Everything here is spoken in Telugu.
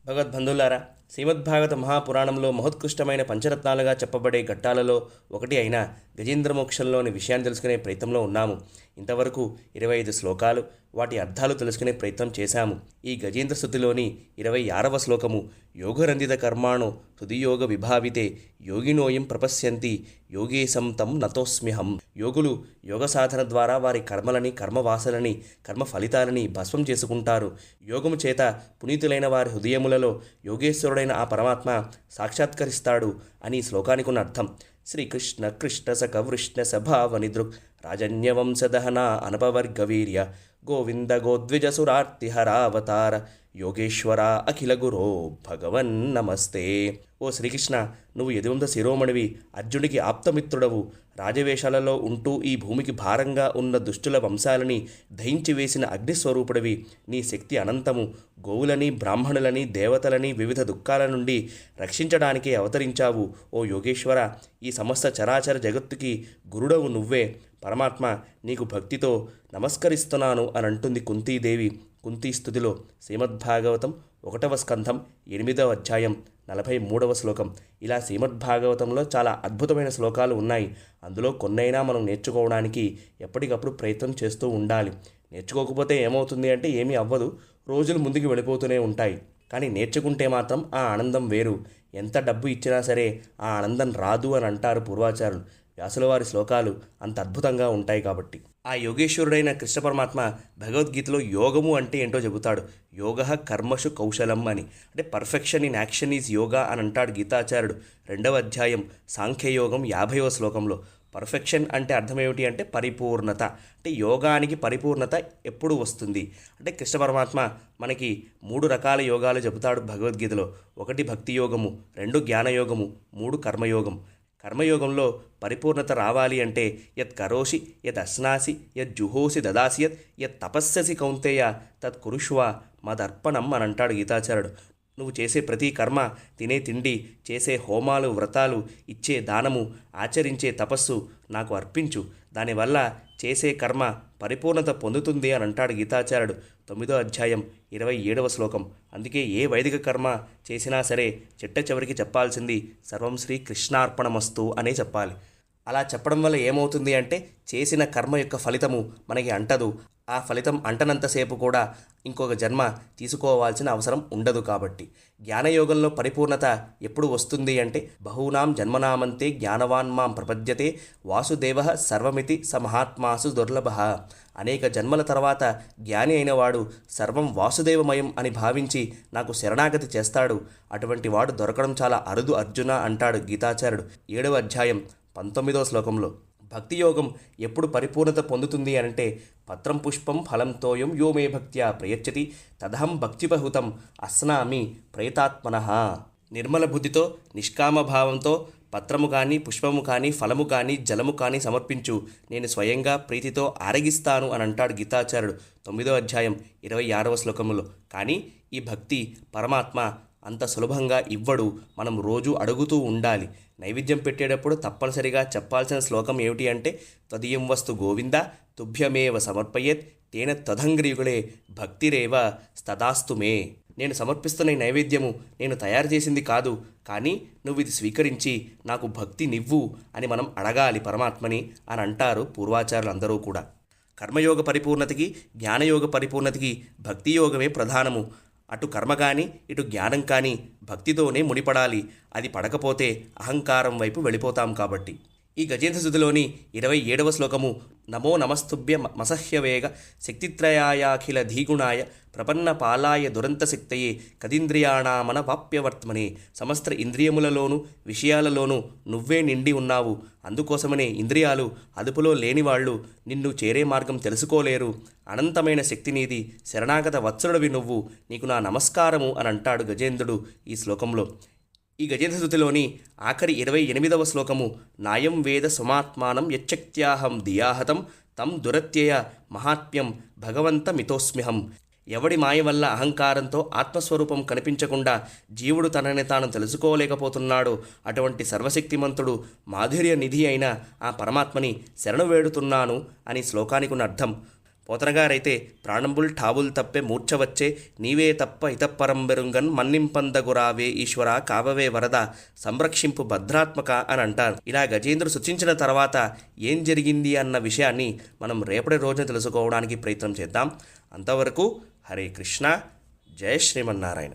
భగవద్బంధువులారా, శ్రీమద్భాగవత మహాపురాణంలో మహోత్కృష్టమైన పంచరత్నాలుగా చెప్పబడే ఘట్టాలలో ఒకటి అయిన గజేంద్రమోక్షంలోని విషయాన్ని తెలుసుకునే ప్రయత్నంలో ఉన్నాము. ఇంతవరకు 25 శ్లోకాలు, వాటి అర్థాలు తెలుసుకునే ప్రయత్నం చేశాము. ఈ గజేంద్ర స్తుతిలోని 26వ శ్లోకము యోగరందిత కర్మాణో హృదియోగ విభావితే యోగినోయం ప్రపశ్యంతి యోగేశం తం నతోస్మ్యహం. యోగులు యోగ సాధన ద్వారా వారి కర్మలని, కర్మవాసలని, కర్మ ఫలితాలని భస్మం చేసుకుంటారు. యోగము చేత పునీతులైన వారి హృదయములలో యోగేశ్వరుడైన ఆ పరమాత్మ సాక్షాత్కరిస్తాడు అని శ్లోకానికి ఉన్న అర్థం. శ్రీకృష్ణ కృష్ణ సఖ వృష్ణ సభావనిదృక్ రాజన్యవంశదహన అనపవర్గవీర్య గోవింద గోద్విజసురార్తిహరావతార యోగేశ్వర అఖిల గురో భగవన్ నమస్తే. ఓ శ్రీకృష్ణ, నువ్వు యదువంశ శిరోమణివి, అర్జునుడికి ఆప్తమిత్రుడవు. రాజవేషాలలో ఉంటూ ఈ భూమికి భారంగా ఉన్న దుష్టుల వంశాలని దహించి వేసిన అగ్నిస్వరూపుడివి. నీ శక్తి అనంతము. గోవులని, బ్రాహ్మణులని, దేవతలని వివిధ దుఃఖాల నుండి రక్షించడానికే అవతరించావు. ఓ యోగేశ్వర, ఈ సమస్త చరాచర జగత్తుకి గురుడవు నువ్వే. పరమాత్మ, నీకు భక్తితో నమస్కరిస్తున్నాను అని అంటుంది కుంతీదేవి కుంతీ స్తుతిలో. శ్రీమద్భాగవతం 1వ స్కంధం 8వ అధ్యాయం 43వ శ్లోకం. ఇలా శ్రీమద్భాగవతంలో చాలా అద్భుతమైన శ్లోకాలు ఉన్నాయి. అందులో కొన్నైనా మనం నేర్చుకోవడానికి ఎప్పటికప్పుడు ప్రయత్నం చేస్తూ ఉండాలి. నేర్చుకోకపోతే ఏమవుతుంది అంటే ఏమీ అవ్వదు, రోజులు ముందుకు వెళ్ళిపోతూనే ఉంటాయి. కానీ నేర్చుకుంటే మాత్రం ఆ ఆనందం వేరు. ఎంత డబ్బు ఇచ్చినా సరే ఆ ఆనందం రాదు అని అంటారు పూర్వాచారులు. వ్యాసుల వారి శ్లోకాలు అంత అద్భుతంగా ఉంటాయి కాబట్టి. ఆ యోగేశ్వరుడైన కృష్ణ పరమాత్మ భగవద్గీతలో యోగము అంటే ఏంటో చెబుతాడు. యోగ కర్మషు కౌశలం అని, అంటే perfection in action is yoga అని అంటాడు గీతాచార్యుడు 2వ అధ్యాయం సాంఖ్యయోగం 50వ శ్లోకంలో. పర్ఫెక్షన్ అంటే అర్థం ఏమిటి అంటే పరిపూర్ణత. అంటే యోగానికి పరిపూర్ణత ఎప్పుడు వస్తుంది అంటే కృష్ణ పరమాత్మ మనకి 3 రకాల యోగాలు చెబుతాడు భగవద్గీతలో. 1 భక్తి యోగము, 2 జ్ఞానయోగము, 3 కర్మయోగం. కర్మయోగంలో పరిపూర్ణత రావాలి అంటే యత్ కరోషి యత్ అశ్నాసి యత్ జుహోసి దదాసి యత్ తపస్ససి కౌంతేయ తత్ కురుష్వ మదర్పణం అని అంటాడు గీతాచార్యుడు. నువ్వు చేసే ప్రతి కర్మ, తినే తిండి, చేసే హోమాలు, వ్రతాలు, ఇచ్చే దానము, ఆచరించే తపస్సు నాకు అర్పించు. దానివల్ల చేసే కర్మ పరిపూర్ణత పొందుతుంది అని అంటాడు గీతాచార్యుడు 9వ అధ్యాయం 27వ శ్లోకం. అందుకే ఏ వైదిక కర్మ చేసినా సరే చిట్ట చివరికి చెప్పాల్సింది సర్వం శ్రీ కృష్ణార్పణమస్తు అనే చెప్పాలి. అలా చెప్పడం వల్ల ఏమవుతుంది అంటే చేసిన కర్మ యొక్క ఫలితము మనకి అంటదు. ఆ ఫలితం అంటనంతసేపు కూడా ఇంకొక జన్మ తీసుకోవాల్సిన అవసరం ఉండదు. కాబట్టి జ్ఞానయోగంలో పరిపూర్ణత ఎప్పుడు వస్తుంది అంటే బహూనాం జన్మనామంతే జ్ఞానవాన్ మాం ప్రపద్యతే వాసుదేవ సర్వమితి సమహాత్మాసు దుర్లభ. అనేక జన్మల తర్వాత జ్ఞాని అయినవాడు సర్వం వాసుదేవమయం అని భావించి నాకు శరణాగతి చేస్తాడు. అటువంటి వాడు దొరకడం చాలా అరుదు అర్జున అంటాడు గీతాచార్యుడు 7వ అధ్యాయం 19వ శ్లోకంలో. భక్తి యోగం ఎప్పుడు పరిపూర్ణత పొందుతుంది అనంటే పత్రం పుష్పం ఫలం తోయం యో మే భక్త్యా ప్రయచ్చతి తదహం భక్తిబహుతం అస్నామి ప్రయతాత్మనః. నిర్మల బుద్ధితో, నిష్కామభావంతో పత్రము కానీ, పుష్పము కానీ, ఫలము కానీ, జలము కానీ సమర్పించు, నేను స్వయంగా ప్రీతితో ఆరగిస్తాను అని అంటాడు గీతాచార్యుడు 9వ అధ్యాయం 26వ శ్లోకములో. కానీ ఈ భక్తి పరమాత్మ అంత సులభంగా ఇవ్వడు. మనం రోజు అడుగుతూ ఉండాలి. నైవేద్యం పెట్టేటప్పుడు తప్పనిసరిగా చెప్పాల్సిన శ్లోకం ఏమిటి అంటే త్వదీయం వస్తు గోవింద తుభ్యమేవ సమర్పయేత్ తేన త్వదంగ్రియుగులే భక్తిరేవ స్తదాస్తు మే. నేను సమర్పిస్తున్న ఈ నైవేద్యము నేను తయారు చేసింది కాదు, కానీ నువ్వు ఇది స్వీకరించి నాకు భక్తి నివ్వు అని మనం అడగాలి పరమాత్మని అని అంటారు పూర్వాచారులందరూ కూడా. కర్మయోగ పరిపూర్ణతకి, జ్ఞానయోగ పరిపూర్ణతకి భక్తి యోగమే ప్రధానము. అటు కర్మ కానీ, ఇటు జ్ఞానం కానీ భక్తితోనే ముడిపడాలి. అది పడకపోతే అహంకారం వైపు వెళ్ళిపోతాం. కాబట్టి ఈ గజేంద్ర స్తుతిలోని 27వ శ్లోకము నమో నమస్తుభ్య మసహ్యవేగ శక్తిత్రయాయాఖిల ధీగుణాయ ప్రపన్న పాలాయ దురంత శక్తయే కదింద్రియాణామన వాప్యవర్త్మనే. సమస్త ఇంద్రియములలోనూ విషయాలలోనూ నువ్వే నిండి ఉన్నావు. అందుకోసమనే ఇంద్రియాలు అదుపులో లేనివాళ్ళు నిన్ను చేరే మార్గం తెలుసుకోలేరు. అనంతమైన శక్తి నీది, శరణాగత వత్సలుడివి నువ్వు, నీకు నా నమస్కారము అని అంటాడు గజేంద్రుడు ఈ శ్లోకంలో. ఈ గజేంద్ర స్తుతిలోని ఆఖరి 28వ శ్లోకము నాయం వేద సమాత్మానం యచ్చక్త్యాహం దియాహతం తం దురత్యయ మహాత్మ్యం భగవంత మితోస్మ్యహం. ఎవడి మాయ వల్ల అహంకారంతో ఆత్మస్వరూపం కనిపించకుండా జీవుడు తనని తాను తెలుసుకోలేకపోతున్నాడో అటువంటి సర్వశక్తిమంతుడు మాధుర్య నిధి అయిన ఆ పరమాత్మని శరణు వేడుతున్నాను అని శ్లోకానికి ఉన్న అర్థం. పోతనగారైతే ప్రాణంబుల్ ఠాబుల్ తప్పే మూర్ఛ వచ్చే నీవే తప్ప ఇతప్పరంబెరుంగన్ మన్నింపందగురావే ఈశ్వర కావవే వరద సంరక్షింపు భద్రాత్మక అని అంటారు. ఇలా గజేంద్రుడు సృష్టించిన తర్వాత ఏం జరిగింది అన్న విషయాన్ని మనం రేపటి రోజున తెలుసుకోవడానికి ప్రయత్నం చేద్దాం. అంతవరకు హరే కృష్ణ, జయ శ్రీమన్నారాయణ.